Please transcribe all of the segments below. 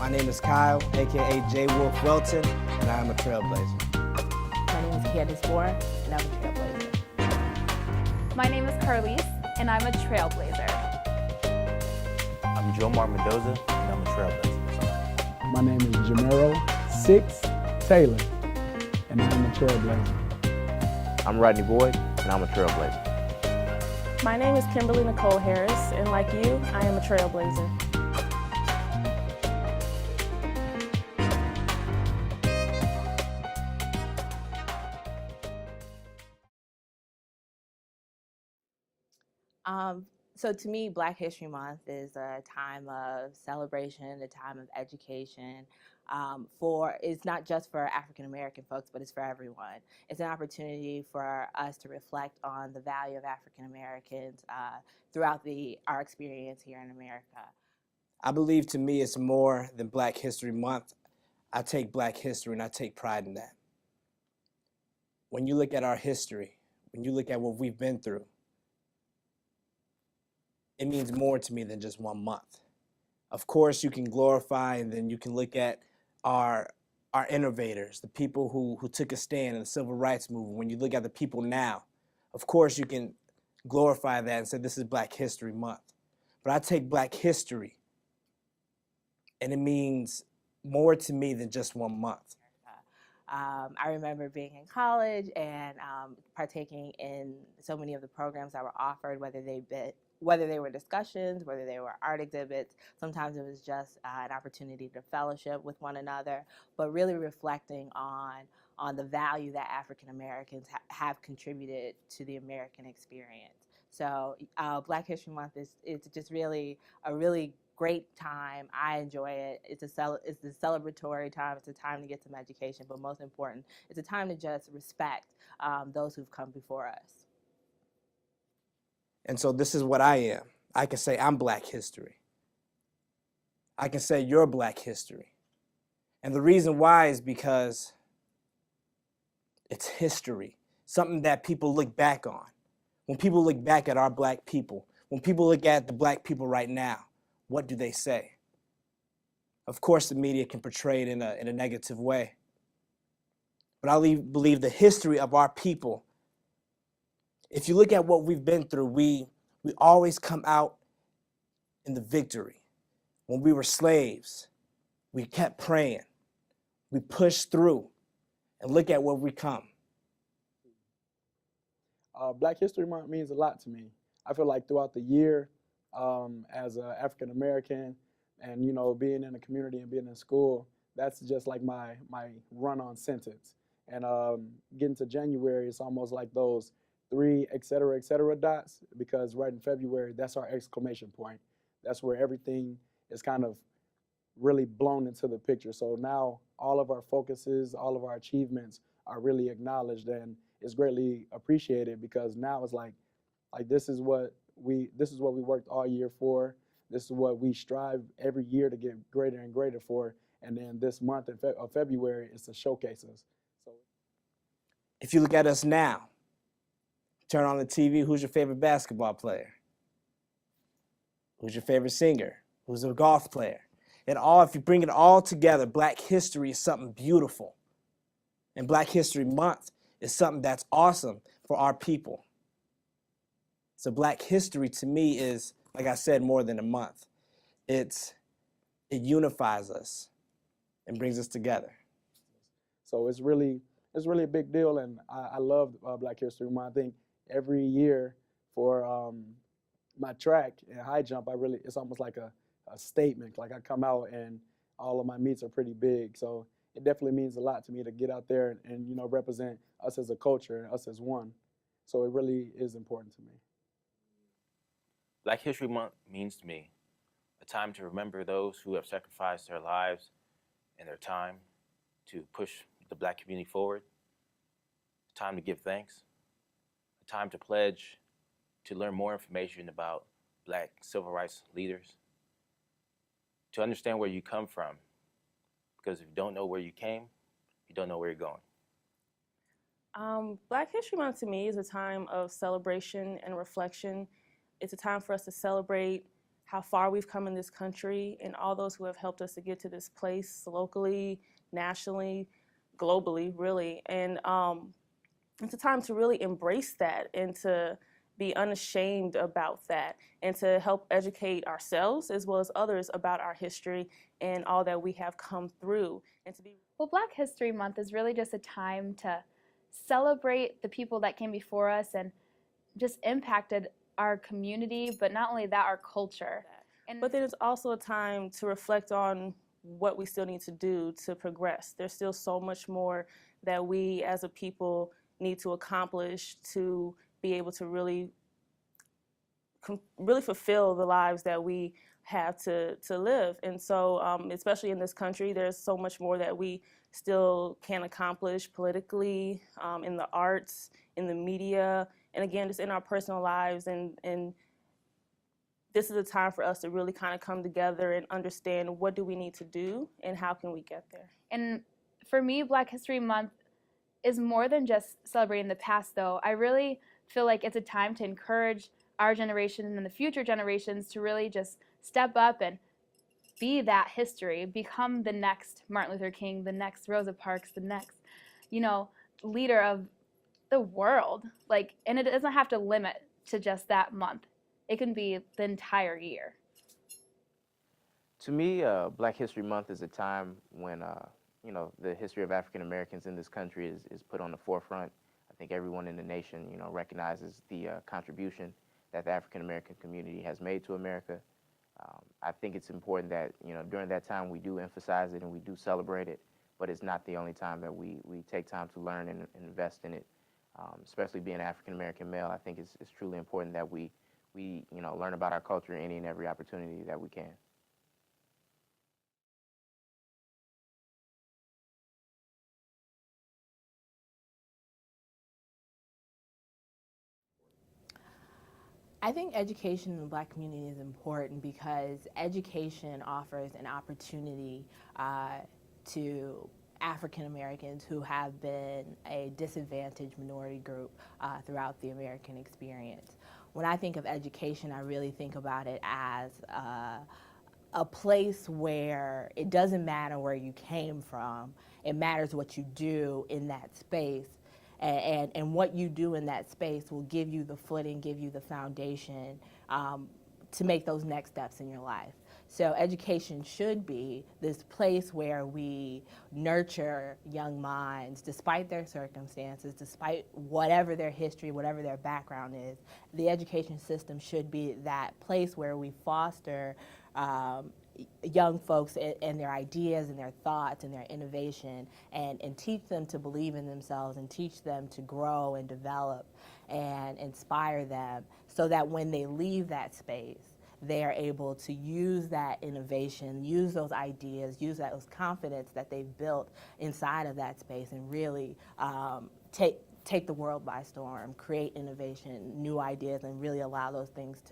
My name is Kyle, aka J. Wolf Welton, and I am a trailblazer. My name is Candice Moore, and I'm a trailblazer. My name is Carlise, and I'm a trailblazer. I'm Jomar Mendoza, and I'm a trailblazer. My name is Jamero Six Taylor, and I'm a trailblazer. I'm Rodney Boyd, and I'm a trailblazer. My name is Kimberly Nicole Harris, and like you, I am a trailblazer. So to me, Black History Month is a time of celebration, a time of education. It's not just for African American folks, but it's for everyone. It's an opportunity for us to reflect on the value of African Americans throughout our experience here in America. I believe to me it's more than Black History Month. I take Black history and I take pride in that. When you look at our history, when you look at what we've been through, it means more to me than just 1 month. Of course, you can glorify and then you can look at our innovators, the people who took a stand in the civil rights movement. When you look at the people now, of course you can glorify that and say this is Black History Month. But I take Black history and it means more to me than just 1 month. I remember being in college and partaking in so many of the programs that were offered, whether they were discussions, whether they were art exhibits. Sometimes it was just an opportunity to fellowship with one another, but really reflecting on the value that African Americans have contributed to the American experience. So Black History Month is just really a really great time. I enjoy it. It's a celebratory time. It's a time to get some education, but most important, it's a time to just respect those who've come before us. And so this is what I am. I can say I'm Black history. I can say you're Black history. And the reason why is because it's history, something that people look back on. When people look back at our Black people, when people look at the Black people right now, what do they say? Of course, the media can portray it in a negative way. But I believe the history of our people, if you look at what we've been through, we always come out in the victory. When we were slaves, we kept praying. We pushed through. And look at where we come. Black History Month means a lot to me. I feel like throughout the year, as an African American, and being in the community and being in school, that's just like my run-on sentence. And getting to January, it's almost like those 3 et cetera dots, because right in February, that's our exclamation point. That's where everything is kind of really blown into the picture. So now all of our focuses, all of our achievements are really acknowledged, and it's greatly appreciated, because now it's like this is what we worked all year for. This is what we strive every year to get greater and greater for. And then this month of February is to showcase us. So, if you look at us now, turn on the TV, who's your favorite basketball player? Who's your favorite singer? Who's a golf player? If you bring it all together, Black history is something beautiful. And Black History Month is something that's awesome for our people. So Black history to me is, like I said, more than a month. It unifies us and brings us together. So it's really a big deal, and I love Black History Month. I think every year for my track and high jump, it's almost like a statement. Like I come out and all of my meets are pretty big. So it definitely means a lot to me to get out there and represent us as a culture and us as one. So it really is important to me. Black History Month means to me a time to remember those who have sacrificed their lives and their time to push the Black community forward, a time to give thanks, a time to pledge to learn more information about Black civil rights leaders, to understand where you come from, because if you don't know where you came, you don't know where you're going. Black History Month to me is a time of celebration and reflection. It's a time for us to celebrate how far we've come in this country and all those who have helped us to get to this place locally, nationally, globally, really. And it's a time to really embrace that and to be unashamed about that and to help educate ourselves as well as others about our history and all that we have come through. And to be Well, Black History Month is really just a time to celebrate the people that came before us and just impacted our community, but not only that, our culture. But then it's also a time to reflect on what we still need to do to progress. There's still so much more that we as a people need to accomplish to be able to really fulfill the lives that we have to live. And so especially in this country, there's so much more that we still can accomplish politically, in the arts, in the media, and again, just in our personal lives. And this is a time for us to really kind of come together and understand what do we need to do and how can we get there. And for me, Black History Month is more than just celebrating the past, though. I really feel like it's a time to encourage our generation and the future generations to really just step up and be that history, become the next Martin Luther King, the next Rosa Parks, the next, leader of the world. And it doesn't have to limit to just that month. It can be the entire year. To me, Black History Month is a time when the history of African Americans in this country is put on the forefront. I think everyone in the nation, recognizes the contribution that the African American community has made to America. I think it's important that, during that time we do emphasize it and we do celebrate it, but it's not the only time that we take time to learn and invest in it. Especially being an African American male, I think it's truly important that we learn about our culture any and every opportunity that we can. I think education in the Black community is important because education offers an opportunity to African Americans who have been a disadvantaged minority group throughout the American experience. When I think of education, I really think about it as a place where it doesn't matter where you came from, it matters what you do in that space. And what you do in that space will give you the footing, give you the foundation to make those next steps in your life. So education should be this place where we nurture young minds despite their circumstances, despite whatever their history, whatever their background is. The education system should be that place where we foster young folks and their ideas and their thoughts and their innovation and teach them to believe in themselves and teach them to grow and develop and inspire them so that when they leave that space, they are able to use that innovation, use those ideas, use those confidence that they've built inside of that space and really take the world by storm, create innovation, new ideas, and really allow those things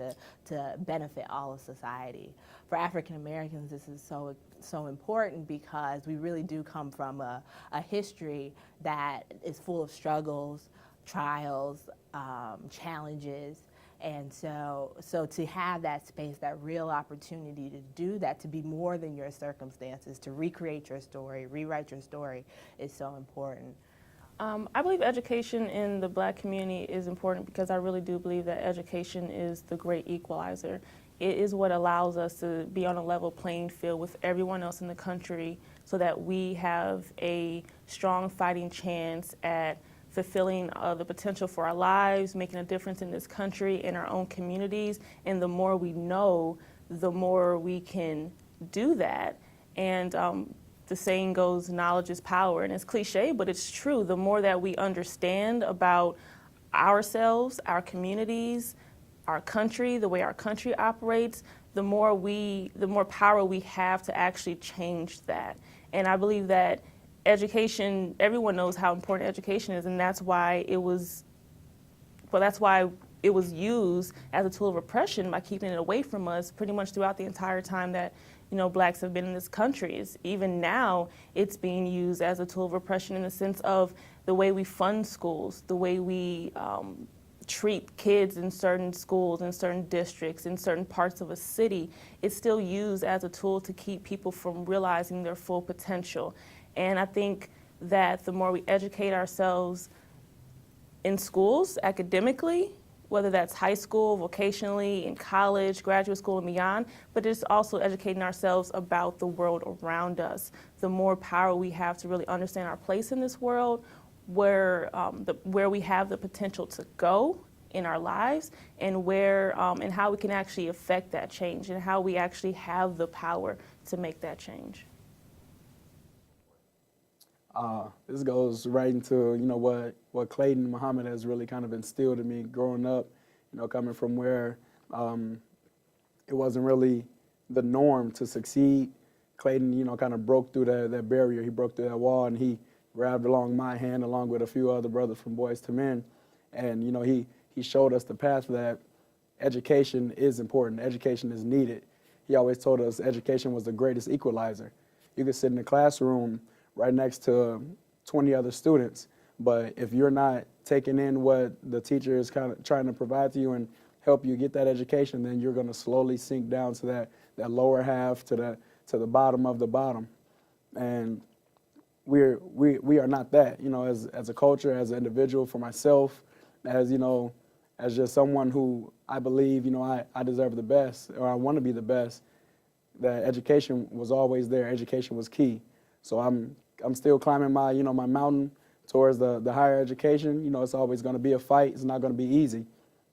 to benefit all of society. For African Americans, this is so important because we really do come from a history that is full of struggles, trials, challenges. And so to have that space, that real opportunity to do that, to be more than your circumstances, to recreate your story, rewrite your story, is so important. I believe education in the Black community is important because I really do believe that education is the great equalizer. It is what allows us to be on a level playing field with everyone else in the country so that we have a strong fighting chance at fulfilling the potential for our lives, making a difference in this country, in our own communities. And the more we know, the more we can do that. And the saying goes, knowledge is power. And it's cliche, but it's true. The more that we understand about ourselves, our communities, our country, the way our country operates, the more power we have to actually change that. And I believe that education, everyone knows how important education is, and that's why it was used as a tool of oppression by keeping it away from us pretty much throughout the entire time that Blacks have been in this country. Even now, it's being used as a tool of oppression in the sense of the way we fund schools, the way we treat kids in certain schools, in certain districts, in certain parts of a city, it's still used as a tool to keep people from realizing their full potential. And I think that the more we educate ourselves in schools, academically, whether that's high school, vocationally, in college, graduate school, and beyond, but it's also educating ourselves about the world around us. The more power we have to really understand our place in this world, where we have the potential to go in our lives, and where and how we can actually affect that change, and how we actually have the power to make that change. This goes right into what Clayton Muhammad has really kind of instilled in me growing up. Coming from where it wasn't really the norm to succeed. Clayton, kind of broke through that barrier. He broke through that wall, and he grabbed along my hand along with a few other brothers from Boys to Men, and he showed us the path that education is important. Education is needed. He always told us education was the greatest equalizer. You could sit in the classroom right next to 20 other students, but if you're not taking in what the teacher is kind of trying to provide to you and help you get that education, then you're going to slowly sink down to that lower half, to the bottom of the bottom. And we are not that, as a culture, as an individual, for myself, as just someone who I believe, I deserve the best, or I want to be the best. That education was always there. Education was key. So I'm still climbing my my mountain towards the higher education. It's always going to be a fight. It's not going to be easy,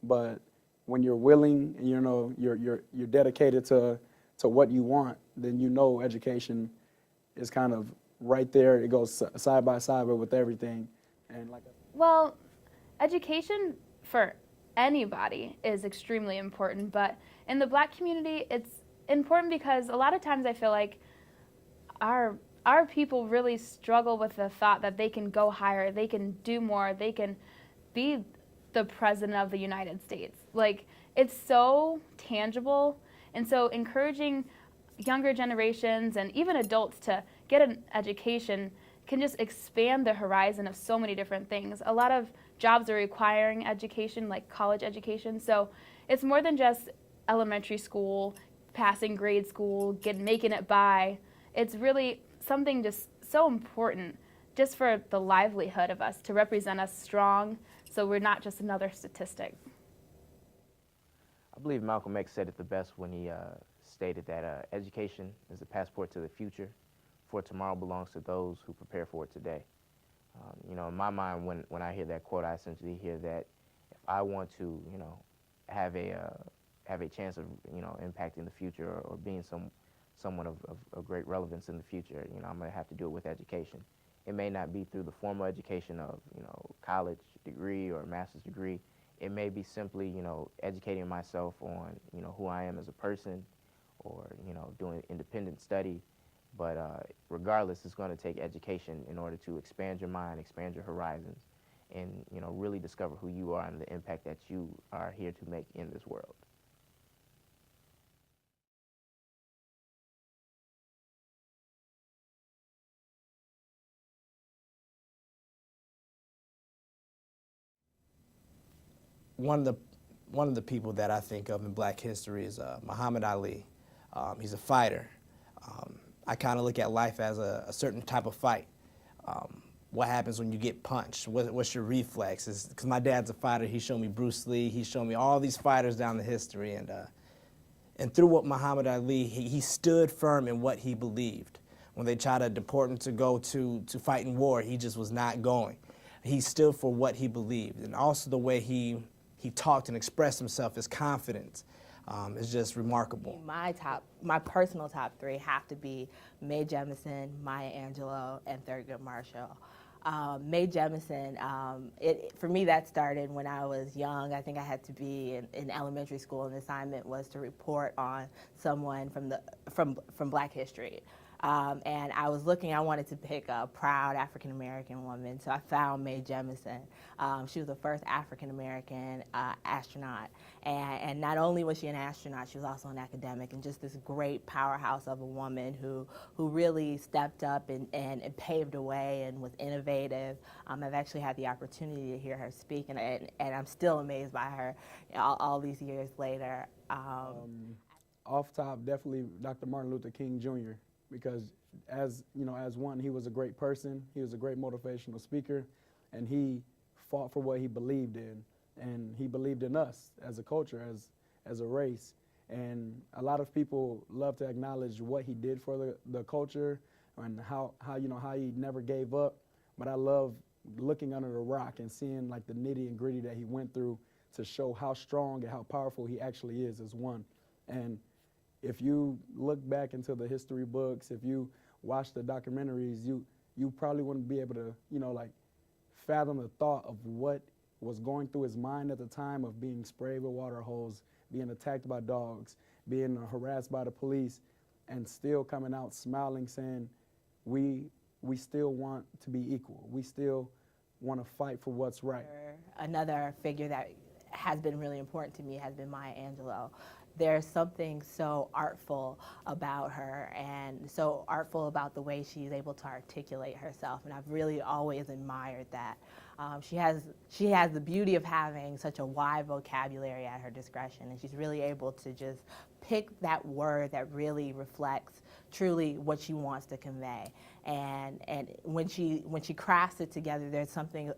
but when you're willing and you're dedicated to what you want, then education is kind of right there. It goes side by side with everything. And Well, education for anybody is extremely important, but in the Black community, it's important because a lot of times I feel like our people really struggle with the thought that they can go higher, they can do more, they can be the president of the United States. Like, it's so tangible, and so encouraging younger generations and even adults to get an education can just expand the horizon of so many different things. A lot of jobs are requiring education, like college education, so it's more than just elementary school, passing grade school, making it by. It's really something just so important just for the livelihood of us, to represent us strong so we're not just another statistic. I believe Malcolm X said it the best when he stated that education is the passport to the future, for tomorrow belongs to those who prepare for it today. In my mind, when I hear that quote, I essentially hear that if I want to, have a chance of, impacting the future, or being someone of great relevance in the future, I'm going to have to do it with education. It may not be through the formal education of, college degree or master's degree. It may be simply, educating myself on, who I am as a person, or, doing independent study. But regardless, it's going to take education in order to expand your mind, expand your horizons, and, really discover who you are and the impact that you are here to make in this world. One of the people that I think of in Black history is Muhammad Ali. He's a fighter. I kind of look at life as a certain type of fight. What happens when you get punched? What's your reflexes? Because my dad's a fighter. He showed me Bruce Lee. He showed me all these fighters down the history. And through what Muhammad Ali, he stood firm in what he believed. When they tried to deport him to go to fight in war, he just was not going. He stood for what he believed. And also the way he talked and expressed himself, his confidence, is just remarkable. My personal top three have to be Mae Jemison, Maya Angelou, and Thurgood Marshall. Mae Jemison, for me that started when I was young. I think I had to be in elementary school, and the assignment was to report on someone from Black history. And I was looking, I wanted to pick a proud African American woman, so I found Mae Jemison. She was the first African American astronaut. And not only was she an astronaut, she was also an academic and just this great powerhouse of a woman who really stepped up and paved a way and was innovative. I've actually had the opportunity to hear her speak, and I'm still amazed by her all these years later. Off top, definitely Dr. Martin Luther King Jr. because as you know, as one, he was a great person. He was a great motivational speaker, and he fought for what he believed in, and he believed in us as a culture, as a race. And a lot of people love to acknowledge what he did for the culture and how he never gave up. But I love looking under the rock and seeing like the nitty and gritty that he went through to show how strong and how powerful he actually is as one. And if you look back into the history books, if you watch the documentaries, you probably wouldn't be able to, like fathom the thought of what was going through his mind at the time of being sprayed with water hose, being attacked by dogs, being harassed by the police, and still coming out smiling, saying, we still want to be equal. We still want to fight for what's right. Another figure that has been really important to me has been Maya Angelou. There's something so artful about her and so artful about the way she's able to articulate herself, and I've really always admired that. She has the beauty of having such a wide vocabulary at her discretion, and she's really able to just pick that word that really reflects truly what she wants to convey. And when she crafts it together, there's something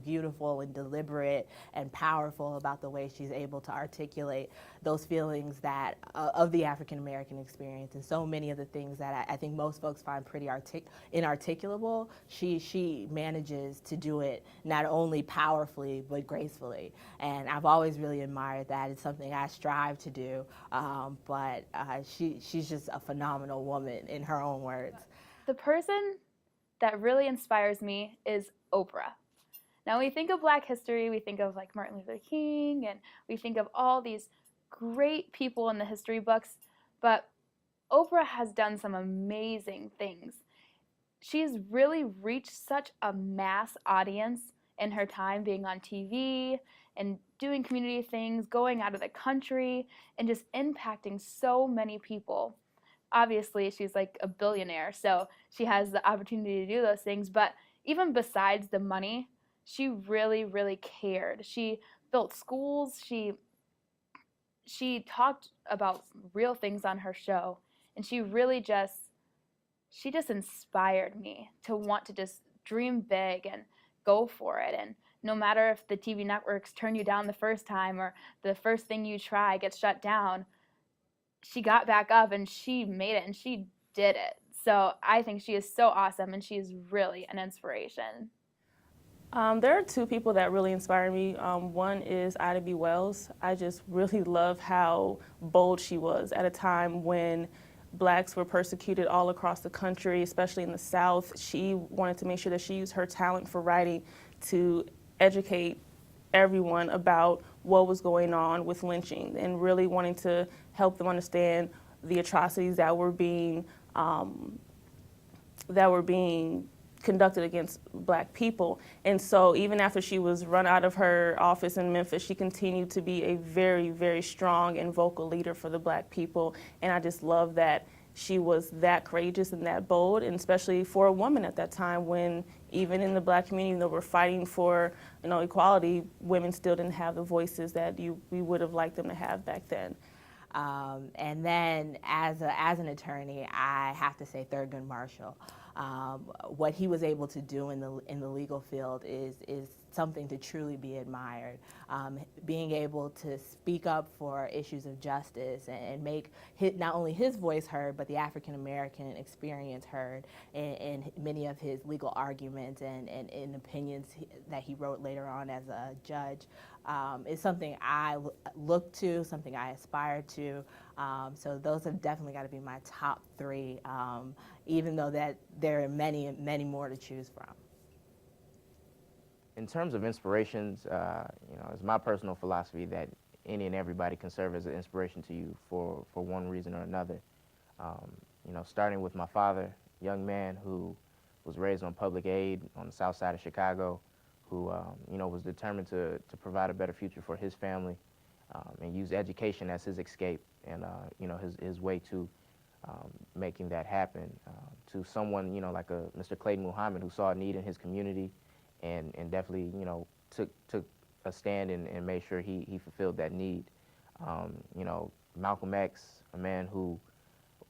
beautiful and deliberate and powerful about the way she's able to articulate those feelings that of the African American experience, and so many of the things that I think most folks find pretty inarticulable. She manages to do it not only powerfully but gracefully, and I've always really admired that. It's something I strive to do, but she's just a phenomenal woman in her own words. The person that really inspires me is Oprah. Now, when we think of Black history, we think of like Martin Luther King, and we think of all these great people in the history books, but Oprah has done some amazing things. She's really reached such a mass audience in her time being on TV and doing community things, going out of the country, and just impacting so many people. Obviously, she's like a billionaire, so she has the opportunity to do those things. But even besides the money, she really, really cared. She built schools. She talked about real things on her show, and she just inspired me to want to just dream big and go for it. And no matter if the TV networks turn you down the first time or the first thing you try gets shut down, she got back up and she made it and she did it. So I think she is so awesome, and she is really an inspiration. There are two people that really inspire me. One is Ida B. Wells. I just really love how bold she was at a time when Blacks were persecuted all across the country, especially in the South. She wanted to make sure that she used her talent for writing to educate everyone about what was going on with lynching, and really wanting to help them understand the atrocities that were being conducted against Black people. And so even after she was run out of her office in Memphis, she continued to be a very, very strong and vocal leader for the Black people. And I just love that she was that courageous and that bold, and especially for a woman at that time, when even in the Black community that were fighting for equality, women still didn't have the voices that we would have liked them to have back then. And then as an attorney, I have to say Thurgood Marshall. What he was able to do in the legal field is something to truly be admired. Being able to speak up for issues of justice and make not only his voice heard, but the African American experience heard in many of his legal arguments and in opinions that he wrote later on as a judge, is something I look to, something I aspire to. So those have definitely got to be my top three, even though that there are many, many more to choose from. In terms of inspirations, it's my personal philosophy that any and everybody can serve as an inspiration to you for one reason or another. you know, starting with my father, young man who was raised on public aid on the south side of Chicago, who, you know, was determined to provide a better future for his family, and use education as his escape and, you know, his way to making that happen. To someone, you know, like Mr. Clayton Muhammad, who saw a need in his community and definitely, you know, took a stand and made sure he fulfilled that need. You know, Malcolm X, a man who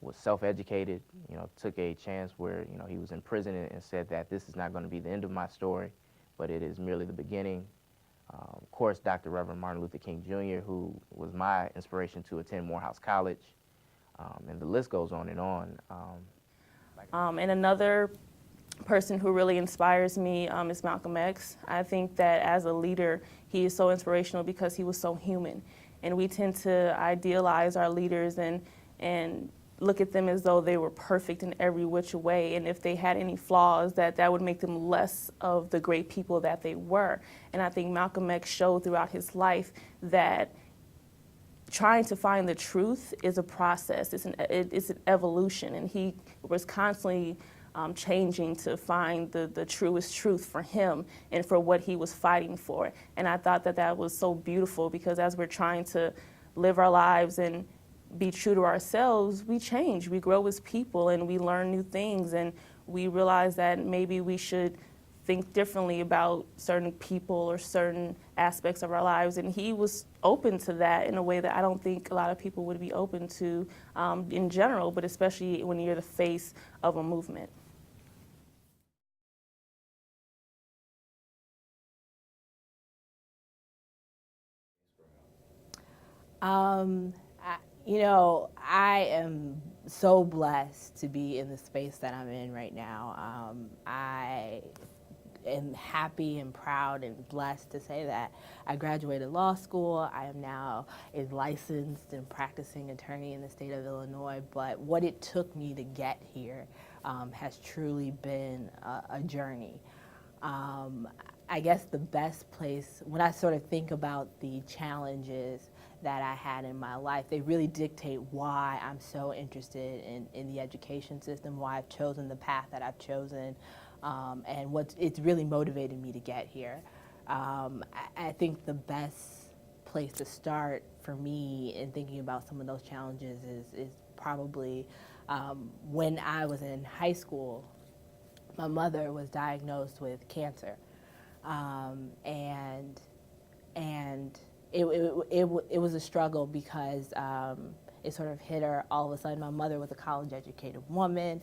was self-educated, you know, took a chance where, you know, he was in prison and said that this is not going to be the end of my story, but it is merely the beginning. Of course, Dr. Reverend Martin Luther King Jr., who was my inspiration to attend Morehouse College, and the list goes on and on. And another person who really inspires me is Malcolm X. I think that as a leader, he is so inspirational because he was so human. And we tend to idealize our leaders and look at them as though they were perfect in every which way. And if they had any flaws, that would make them less of the great people that they were. And I think Malcolm X showed throughout his life that trying to find the truth is a process. It's an evolution, and he was constantly changing to find the truest truth for him and for what he was fighting for. And I thought that was so beautiful, because as we're trying to live our lives and be true to ourselves, we change, we grow as people, and we learn new things, and we realize that maybe we should think differently about certain people or certain aspects of our lives. And he was open to that in a way that I don't think a lot of people would be open to in general, but especially when you're the face of a movement. You know, I am so blessed to be in the space that I'm in right now. I am happy and proud and blessed to say that I graduated law school. I am now a licensed and practicing attorney in the state of Illinois. But what it took me to get here has truly been a journey. I guess the best place, when I sort of think about the challenges that I had in my life, they really dictate why I'm so interested in the education system, why I've chosen the path that I've chosen, and it's really motivated me to get here. I think the best place to start for me in thinking about some of those challenges is probably when I was in high school. My mother was diagnosed with cancer, and it was a struggle because it sort of hit her all of a sudden. My mother was a college-educated woman,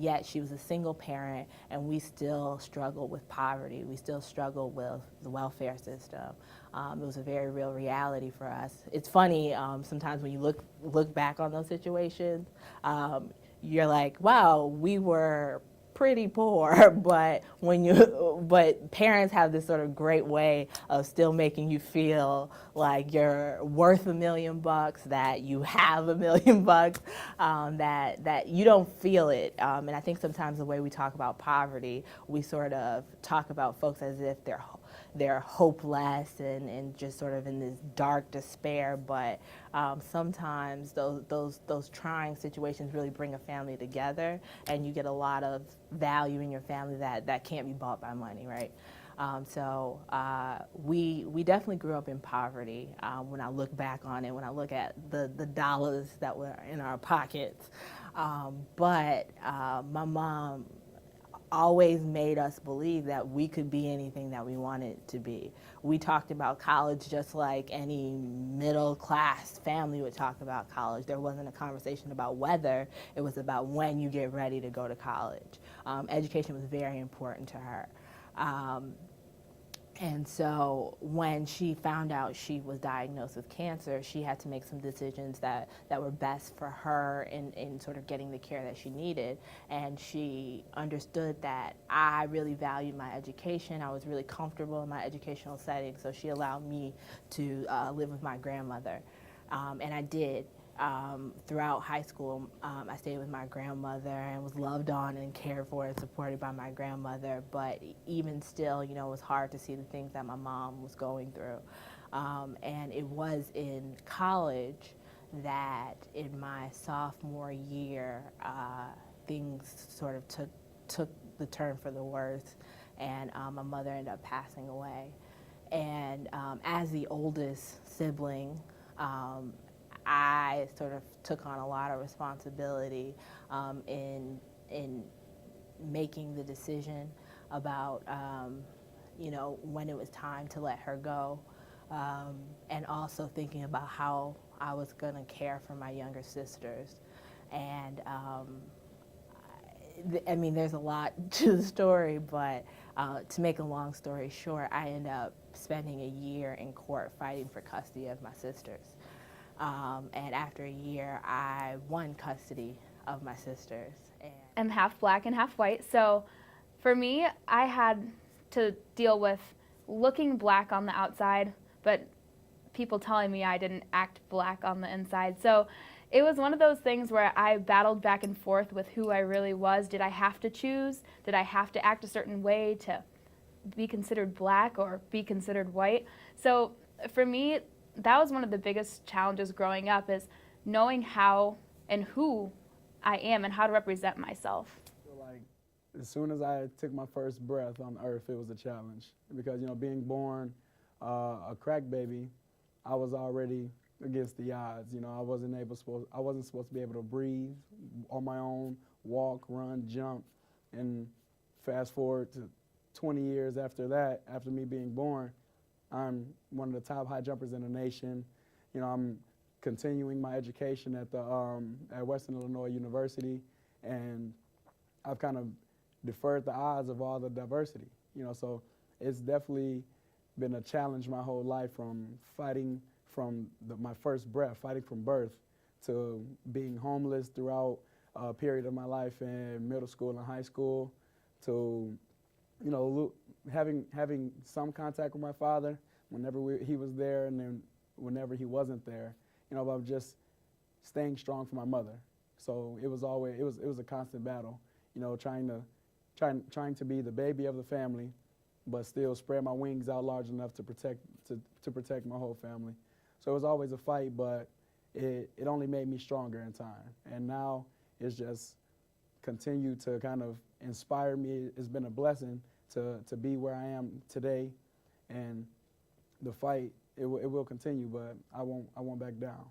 yet she was a single parent, and we still struggle with poverty. We still struggle with the welfare system. It was a very real reality for us. It's funny, sometimes when you look back on those situations, you're like, wow, we were pretty poor, but parents have this sort of great way of still making you feel like you're worth $1 million, that you have $1 million, that you don't feel it. And I think sometimes the way we talk about poverty, we sort of talk about folks as if they're hopeless and just sort of in this dark despair, but sometimes those trying situations really bring a family together, and you get a lot of value in your family that can't be bought by money, right? So we definitely grew up in poverty. When I look back on it, when I look at the dollars that were in our pockets, but my mom always made us believe that we could be anything that we wanted to be. We talked about college just like any middle-class family would talk about college. There wasn't a conversation about whether, it was about when you get ready to go to college. Education was very important to her. And so when she found out she was diagnosed with cancer, she had to make some decisions that were best for her in sort of getting the care that she needed. And she understood that I really valued my education. I was really comfortable in my educational setting, so she allowed me to live with my grandmother. And I did. Throughout high school, I stayed with my grandmother and was loved on and cared for and supported by my grandmother. But even still, you know, it was hard to see the things that my mom was going through. And it was in college that in my sophomore year, things sort of took the turn for the worse, and my mother ended up passing away. And as the oldest sibling, I sort of took on a lot of responsibility in making the decision about when it was time to let her go, and also thinking about how I was going to care for my younger sisters. And I mean, there's a lot to the story, but to make a long story short, I ended up spending a year in court fighting for custody of my sisters. And after a year, I won custody of my sisters. I'm half black and half white, so for me, I had to deal with looking black on the outside, but people telling me I didn't act black on the inside. So it was one of those things where I battled back and forth with who I really was. Did I have to choose? Did I have to act a certain way to be considered black or be considered white? So for me, that was one of the biggest challenges growing up, is knowing how and who I am and how to represent myself. Like, as soon as I took my first breath on earth, it was a challenge because, being born a crack baby, I was already against the odds. I wasn't supposed to be able to breathe on my own, walk, run, jump. And fast forward to 20 years after that, after me being born, I'm one of the top high jumpers in the nation. I'm continuing my education at Western Illinois University, and I've kind of deferred the odds of all the diversity. So it's definitely been a challenge my whole life, from fighting from my first breath, fighting from birth, to being homeless throughout a period of my life in middle school and high school, to having some contact with my father whenever he was there, and then whenever he wasn't there, but just staying strong for my mother. So it was a constant battle, trying to be the baby of the family, but still spread my wings out large enough to protect my whole family. So it was always a fight, but it only made me stronger in time. And now it's just continued to kind of inspire me. It's been a blessing to be where I am today, and the fight, it will continue, but I won't back down.